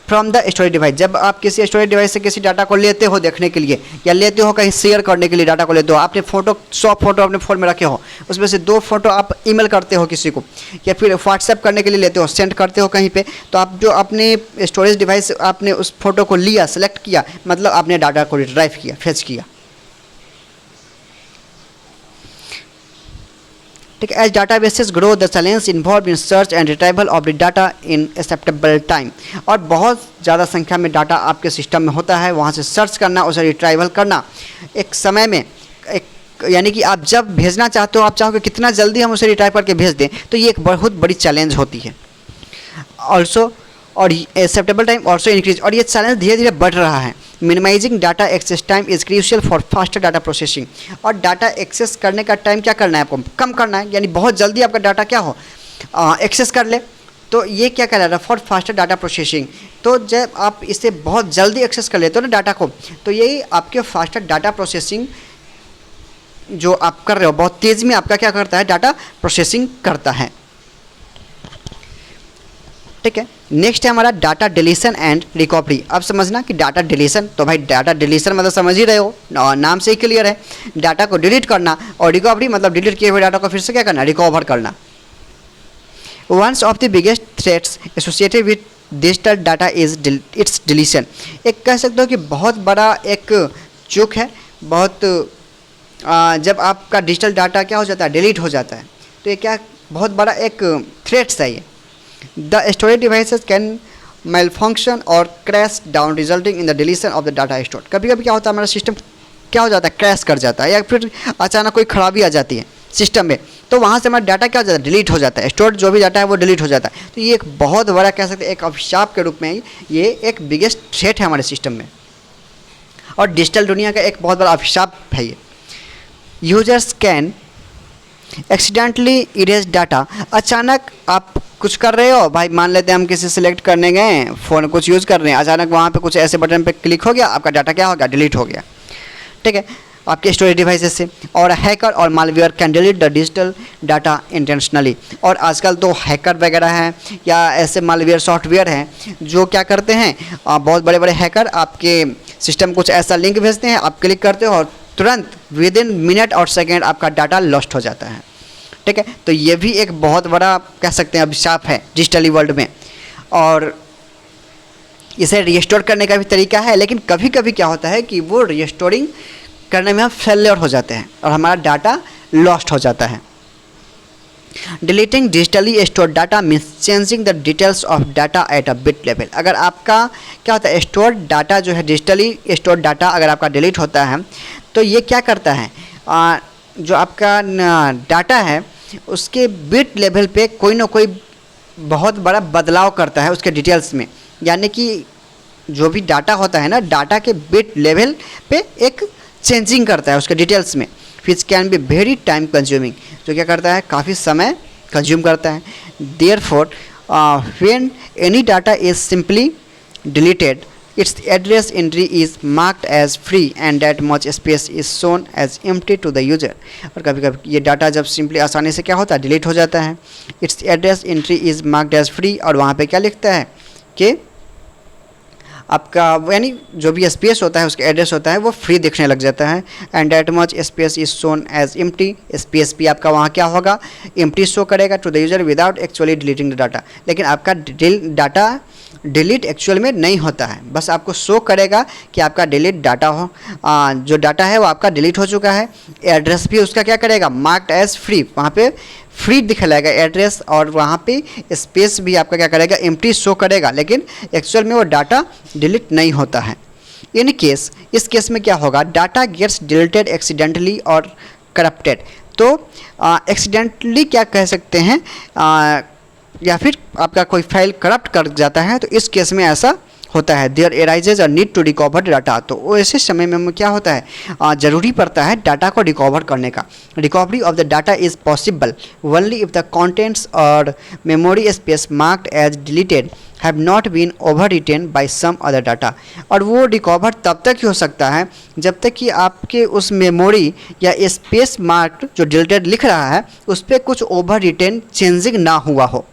फ्रॉम द स्टोरेज डिवाइस, जब आप किसी स्टोरेज डिवाइस से किसी डाटा को लेते हो देखने के लिए या लेते हो कहीं शेयर करने के लिए, डाटा को लेते हो, आपने फ़ोटो 100 फोटो अपने फ़ोन में रखे हो, उसमें से 2 फोटो आप ईमेल करते हो किसी को या फिर व्हाट्सएप करने के लिए लेते हो, सेंड करते हो कहीं पे, तो आप जो अपने स्टोरेज डिवाइस आपने उस फोटो को लिया, सेलेक्ट किया, मतलब आपने डाटा को रिट्राइव किया, फेच किया, ठीक है। As data bases grow the challenge involve in search and retrieval of the data in acceptable time, और बहुत ज़्यादा संख्या में डाटा आपके सिस्टम में होता है, वहाँ से सर्च करना, उसे रिट्राइवल करना एक समय में, एक यानी कि आप जब भेजना चाहते हो, आप चाहोगे कितना जल्दी हम उसे रिट्राइव करके भेज दें, तो ये एक बहुत बड़ी चैलेंज होती है। ऑल्सो और एक्सेप्टेबल टाइम ऑल्सो इंक्रीज, और ये चैलेंज धीरे धीरे बढ़ रहा है। Minimising data access time is crucial for faster data processing, और डाटा एक्सेस करने का टाइम क्या करना है आपको, कम करना है, यानी बहुत जल्दी आपका डाटा क्या हो, एक्सेस कर ले, तो ये क्या कहलाता है, फॉर फास्टर डाटा प्रोसेसिंग। तो जब आप इसे बहुत जल्दी एक्सेस कर लेते हो ना डाटा को, तो यही आपके फास्टर डाटा प्रोसेसिंग जो आप कर रहे हो बहुत तेज़ में आपका क्या करता है, डाटा प्रोसेसिंग करता है। ठीक है, नेक्स्ट है हमारा डाटा डिलीशन एंड रिकवरी। अब समझना कि डाटा डिलीशन, तो भाई डाटा डिलीशन मतलब समझ ही रहे हो, नाम से ही क्लियर है, डाटा को डिलीट करना, और रिकवरी मतलब डिलीट किए हुए डाटा को फिर से क्या करना, रिकवर करना। One of the biggest threats associated with digital data is it's deletion. एक कह सकते हो कि बहुत बड़ा एक चूक है, बहुत जब आपका डिजिटल डाटा क्या हो जाता है, डिलीट हो जाता है, तो ये क्या बहुत बड़ा एक थ्रेट्स है ये। The storage devices can malfunction or crash down resulting in the deletion of the data store. कभी कभी क्या होता है, हमारा सिस्टम क्या हो जाता है, क्रैश कर जाता है, या फिर अचानक कोई खराबी आ जाती है सिस्टम में, तो वहाँ से हमारा डाटा क्या हो जाता है, डिलीट हो जाता है, स्टोर जो भी डाटा है वो डिलीट हो जाता है। तो ये एक बहुत बड़ा कह सकते हैं एक अभिशाप के रूप में ये एक बिगेस्ट थ्रेट है हमारे सिस्टम में, और डिजिटल दुनिया का एक बहुत बड़ा अभिशाप है ये। Users can accidentally erase data. अचानक आप कुछ कर रहे हो भाई, मान लेते हैं हम किसी सिलेक्ट करने गए, फ़ोन कुछ यूज़ कर रहे हैं, अचानक वहाँ पे कुछ ऐसे बटन पे क्लिक हो गया, आपका डाटा क्या हो गया, डिलीट हो गया। ठीक है, आपके स्टोरेज डिवाइसेस से। और हैकर और malware can delete the digital data intentionally. और आजकल तो हैकर वगैरह हैं या ऐसे मालवेयर सॉफ्टवेयर हैं जो क्या करते हैं, बहुत बड़े बड़े हैकर आपके सिस्टम कुछ ऐसा लिंक भेजते हैं, आप क्लिक करते हो और तुरंत विद इन मिनट और सेकेंड आपका डाटा लॉस्ट हो जाता है। ठीक है, तो ये भी एक बहुत बड़ा कह सकते हैं अभिशाप है डिजिटली वर्ल्ड में, और इसे रिस्टोर करने का भी तरीका है, लेकिन कभी कभी क्या होता है कि वो रिस्टोरिंग करने में हम फेलियर हो जाते हैं और हमारा डाटा लॉस्ट हो जाता है। Deleting digitally store data means changing the details of data at a bit level. अगर आपका क्या होता है, स्टोर डाटा जो है, डिजिटली स्टोर डाटा अगर आपका डिलीट होता है, तो ये क्या करता है, जो आपका डाटा है उसके बिट लेवल पे कोई ना कोई बहुत बड़ा बदलाव करता है उसके डिटेल्स में। यानी कि जो भी डाटा होता है ना, डाटा के बिट लेवल पे एक चेंजिंग करता है उसके डिटेल्स में, which can be very time consuming, जो क्या करता है, काफ़ी समय कंज्यूम करता है। Therefore when any data is simply deleted, its address entry is marked as free and that much space is shown as empty to the user। और कभी कभी ये डाटा जब सिंपली आसानी से क्या होता है, डिलीट हो जाता है। its address entry is marked as free, और वहाँ पे क्या लिखता है कि आपका यानी जो भी स्पेस होता है उसका एड्रेस होता है वो फ्री दिखने लग जाता है। And that much space is shown as empty, space भी आपका वहाँ क्या होगा, एम्प्टी शो करेगा to the user without actually deleting the data. लेकिन आपका डाटा डिलीट एक्चुअल में नहीं होता है, बस आपको शो करेगा कि आपका डिलीट डाटा हो, जो डाटा है वो आपका डिलीट हो चुका है। एड्रेस भी उसका क्या करेगा, मार्क्ड एज फ्री, वहाँ पे फ्री दिखलाएगा एड्रेस, और वहाँ पे स्पेस भी आपका क्या करेगा, एम्प्टी शो करेगा, लेकिन एक्चुअल में वो डाटा डिलीट नहीं होता है। इन केस, इस केस में क्या होगा, डाटा गेट्स डिलीटेड एक्सीडेंटली और करप्टेड। तो एक्सीडेंटली क्या कह सकते हैं, या फिर आपका कोई फाइल करप्ट कर जाता है, तो इस केस में ऐसा होता है। There arises a need to recover data. तो ऐसे समय में क्या होता है, ज़रूरी पड़ता है डाटा को रिकवर करने का। Recovery of the data is possible only if the contents or memory space marked as deleted have not been overwritten by some other data. और वो रिकवर तब तक ही हो सकता है जब तक कि आपके उस मेमोरी या स्पेस मार्क्ड जो डिलीटेड लिख रहा है उस पर कुछ ओवर रिटेन चेंजिंग ना हुआ हो।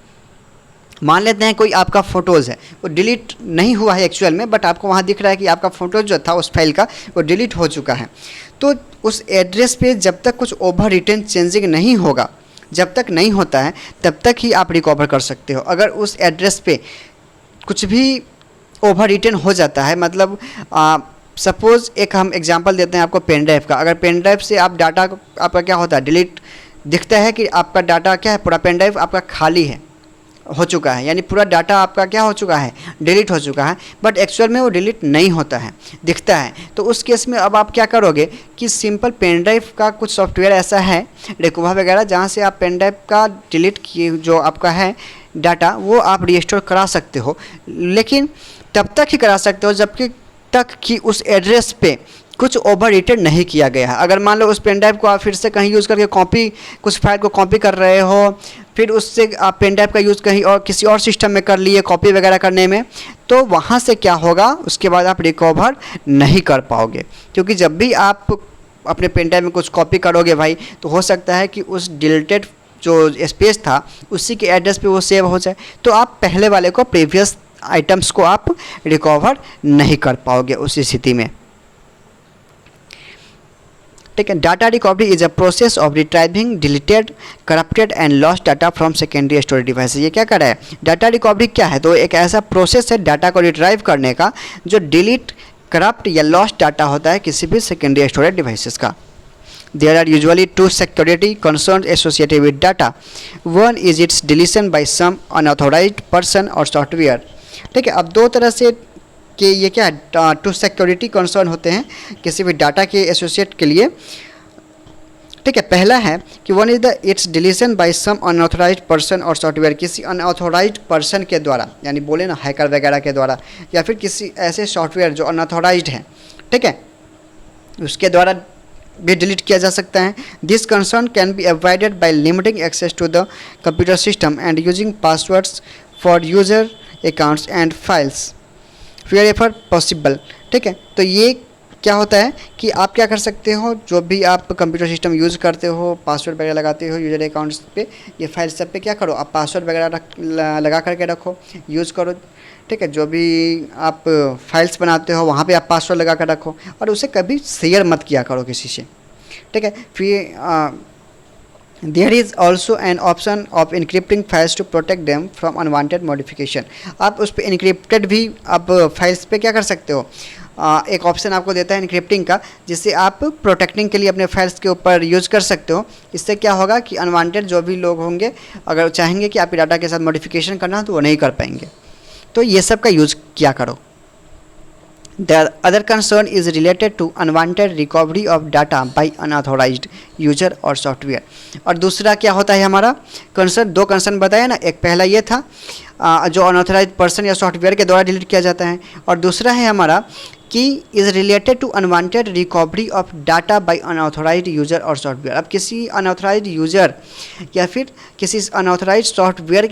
मान लेते हैं कोई आपका फ़ोटोज़ है, वो डिलीट नहीं हुआ है एक्चुअल में, बट आपको वहाँ दिख रहा है कि आपका फ़ोटोज़ जो था उस फाइल का वो डिलीट हो चुका है। तो उस एड्रेस पे जब तक कुछ ओवर रिटेन चेंजिंग नहीं होगा, जब तक नहीं होता है तब तक ही आप रिकवर कर सकते हो। अगर उस एड्रेस पे कुछ भी ओवर रिटेन हो जाता है, मतलब सपोज़ एक हम एग्जांपल देते हैं आपको पेन ड्राइव का। अगर पेन ड्राइव से आप डाटा आपका क्या होता है, डिलीट दिखता है कि आपका डाटा क्या है, पूरा पेन ड्राइव आपका खाली है, हो चुका है, यानी पूरा डाटा आपका क्या हो चुका है, डिलीट हो चुका है, बट एक्चुअल में वो डिलीट नहीं होता है, दिखता है। तो उस केस में अब आप क्या करोगे कि सिंपल पेन ड्राइव का कुछ सॉफ्टवेयर ऐसा है, रिकवर वगैरह, जहाँ से आप पेन ड्राइव का डिलीट किए जो आपका है डाटा वो आप रीस्टोर करा सकते हो। लेकिन तब तक ही करा सकते हो जबकि तक कि उस एड्रेस पे कुछ ओवर रिटेन नहीं किया गया है। अगर मान लो उस पेन ड्राइव को आप फिर से कहीं यूज़ करके कुछ फाइल को कॉपी कर रहे हो, फिर उससे आप पेन ड्राइव का यूज़ कहीं और किसी और सिस्टम में कर लिए कॉपी वगैरह करने में, तो वहाँ से क्या होगा, उसके बाद आप रिकवर नहीं कर पाओगे। क्योंकि जब भी आप अपने पेन ड्राइव में कुछ कॉपी करोगे भाई, तो हो सकता है कि उस डिलीटेड जो स्पेस था उसी के एड्रेस पे वो सेव हो जाए, तो आप पहले वाले को, प्रीवियस आइटम्स को आप रिकवर नहीं कर पाओगे उस स्थिति में। ठीक है, data recovery is a process of retrieving deleted, corrupted and lost data from secondary storage device. ये क्या कर रहा है, डाटा रिकवरी क्या है, तो एक ऐसा प्रोसेस है डाटा को रिट्राइव करने का जो डिलीट, करप्ट या लॉस्ट डाटा होता है किसी भी सेकेंडरी स्टोरेज डिवाइसेस का। There are usually two security concerns associated with data. One is its deletion by some unauthorized person or software. ठीक है, अब दो तरह से कि ये क्या है, टू सिक्योरिटी कंसर्न होते हैं किसी भी डाटा के एसोसिएट के लिए। ठीक है, पहला है कि one is the its deletion by some unauthorised person और सॉफ्टवेयर, किसी अनऑथोराइज्ड पर्सन के द्वारा, यानी बोले ना हैकर वगैरह के द्वारा, या फिर किसी ऐसे सॉफ्टवेयर जो अनऑथोराइज्ड है, ठीक है, उसके द्वारा भी डिलीट किया जा सकता है। This concern can be avoided by limiting access to the computer system and using passwords for user accounts and files wherever possible. ठीक है, तो ये क्या होता है कि आप क्या कर सकते हो, जो भी आप कंप्यूटर सिस्टम यूज़ करते हो, पासवर्ड वगैरह लगाते हो यूजर अकाउंट्स पे, ये फाइल सब पे क्या करो, आप पासवर्ड वगैरह लगा करके रखो, यूज़ करो। ठीक है, जो भी आप फाइल्स बनाते हो वहाँ पे आप पासवर्ड लगा कर रखो, और उसे कभी शेयर मत किया करो किसी से। ठीक है, फिर there is also an option of encrypting files to protect them from unwanted modification. आप उस पर इनक्रिप्टेड भी आप फाइल्स पे क्या कर सकते हो, एक ऑप्शन आपको देता है इनक्रिप्टिंग का, जिससे आप प्रोटेक्टिंग के लिए अपने फाइल्स के ऊपर यूज़ कर सकते हो। इससे क्या होगा कि अनवांटेड जो भी लोग होंगे, अगर चाहेंगे कि आपके डाटा के साथ मॉडिफिकेशन करना, तो वो नहीं कर पाएंगे। तो ये सब का यूज़ किया करो। The other concern is related to unwanted recovery of data by unauthorized user or software। और दूसरा क्या होता है हमारा कंसर्न, दो कंसर्न बताया ना, एक पहला ये था जो अनऑथोराइज्ड पर्सन या सॉफ्टवेयर के द्वारा डिलीट किया जाता है, और दूसरा है हमारा कि is related to unwanted recovery of data by unauthorised user और सॉफ्टवेयर। अब किसी अनऑथोराइज्ड यूज़र या फिर किसी अनऑथोराइज्ड सॉफ्टवेयर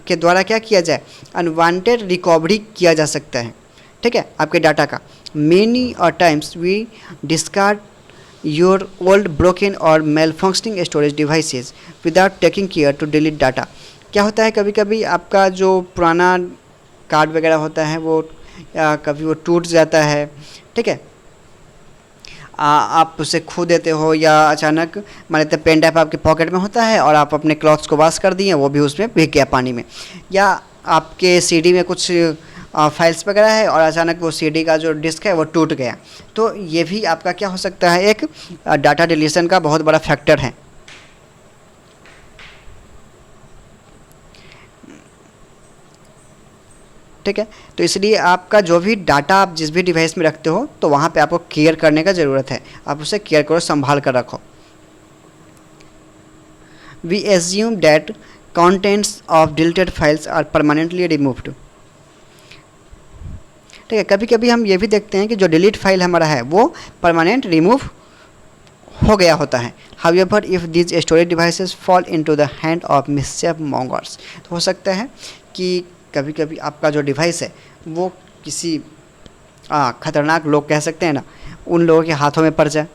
के द्वारा क्या किया जाए, अनवांटेड रिकवरी किया जा सकता है। ठीक है, आपके डाटा का। Many times we discard your old broken or malfunctioning storage devices without taking care to delete data. क्या होता है, कभी कभी आपका जो पुराना कार्ड वगैरह होता है वो कभी वो टूट जाता है। ठीक है, आप उसे खो देते हो, या अचानक मान लेते पेन ड्राइव आपके पॉकेट में होता है और आप अपने क्लॉथ्स को वॉश कर दिए, वो भी उसमें भीग गया पानी में, या आपके सीडी में कुछ फाइल्स वगैरह है और अचानक वो सीडी का जो डिस्क है वो टूट गया, तो ये भी आपका क्या हो सकता है, एक डाटा डिलीशन का बहुत बड़ा फैक्टर है। ठीक है, तो इसलिए आपका जो भी डाटा आप जिस भी डिवाइस में रखते हो, तो वहाँ पे आपको केयर करने का ज़रूरत है, आप उसे केयर करो, संभाल कर रखो। We assume that contents of deleted files are permanently removed. ठीक है, कभी कभी हम ये भी देखते हैं कि जो डिलीट फाइल हमारा है वो परमानेंट रिमूव हो गया होता है। However if these storage devices fall into the hand of मिसचिफ mongers, तो हो सकता है कि कभी कभी आपका जो डिवाइस है वो किसी ख़तरनाक लोग कह सकते हैं ना, उन लोगों के हाथों में पड़ जाए।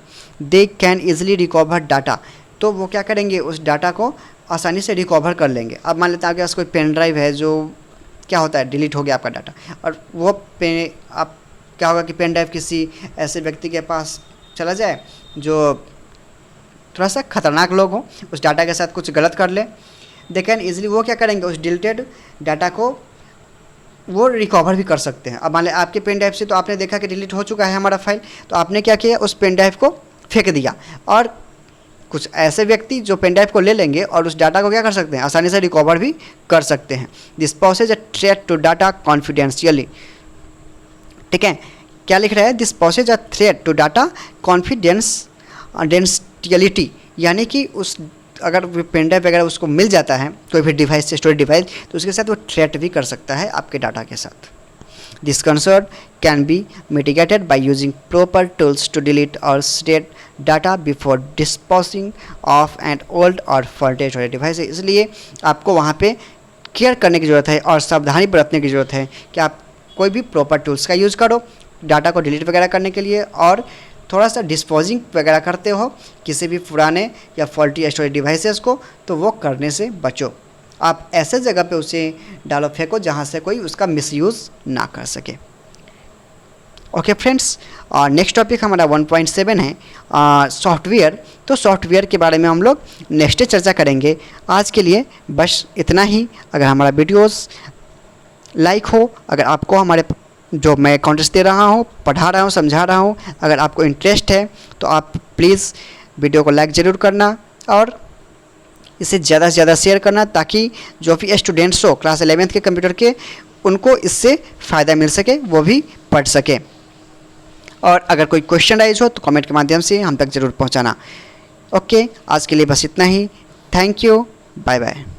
They can easily recover data, तो वो क्या करेंगे, उस डाटा को आसानी से रिकवर कर लेंगे। अब मान लेते हैं आपके पास कोई पेन ड्राइव है जो क्या होता है, डिलीट हो गया आपका डाटा, और वो आप क्या होगा कि पेन ड्राइव किसी ऐसे व्यक्ति के पास चला जाए जो थोड़ा सा खतरनाक लोग हो, उस डाटा के साथ कुछ गलत कर ले, दे कैन ईजिली वो क्या करेंगे, उस डिलीटेड डाटा को वो रिकवर भी कर सकते हैं। अब मान लें आपके पेन ड्राइव से तो आपने देखा कि डिलीट हो चुका है हमारा फाइल, तो आपने क्या किया, उस पेन ड्राइव को फेंक दिया, और कुछ ऐसे व्यक्ति जो पेन ड्राइव को ले लेंगे और उस डाटा को क्या कर सकते हैं, आसानी से रिकवर भी कर सकते हैं। This poses a threat to data confidentially. ठीक है, क्या लिख रहा है, this poses a threat to data confidentiality, यानी कि उस अगर पेन ड्राइव वगैरह उसको मिल जाता है कोई भी डिवाइस से, स्टोरेज डिवाइस, तो उसके साथ वो थ्रेट भी कर सकता है आपके डाटा के साथ। This concern can be mitigated by using proper tools to delete or state data before disposing of an old or faulty storage device. इसलिए आपको वहाँ पे केयर करने की ज़रूरत है और सावधानी बरतने की ज़रूरत है कि आप कोई भी प्रॉपर टूल्स का यूज़ करो डाटा को डिलीट वगैरह करने के लिए, और थोड़ा सा डिस्पोजिंग वगैरह करते हो किसी भी पुराने या फॉल्टी स्टोरेज डिवाइसेस को, तो वो करने से बचो। आप ऐसे जगह पे उसे डालो, फेंको जहाँ से कोई उसका मिसयूज़ ना कर सके। ओके फ्रेंड्स, नेक्स्ट टॉपिक हमारा 1.7 है सॉफ्टवेयर। तो सॉफ्टवेयर के बारे में हम लोग नेक्स्ट चर्चा करेंगे। आज के लिए बस इतना ही। अगर हमारा वीडियोस लाइक हो, अगर आपको हमारे जो मैं कंटेंट्स दे रहा हूँ, पढ़ा रहा हूँ, समझा रहा हूँ, अगर आपको इंटरेस्ट है तो आप प्लीज़ वीडियो को लाइक ज़रूर करना और इसे ज़्यादा से ज़्यादा शेयर करना, ताकि जो भी स्टूडेंट्स हो क्लास 11th के कंप्यूटर के, उनको इससे फ़ायदा मिल सके, वो भी पढ़ सके। और अगर कोई क्वेश्चन राइज हो तो कमेंट के माध्यम से हम तक ज़रूर पहुँचाना। ओके, आज के लिए बस इतना ही। Thank you, bye bye.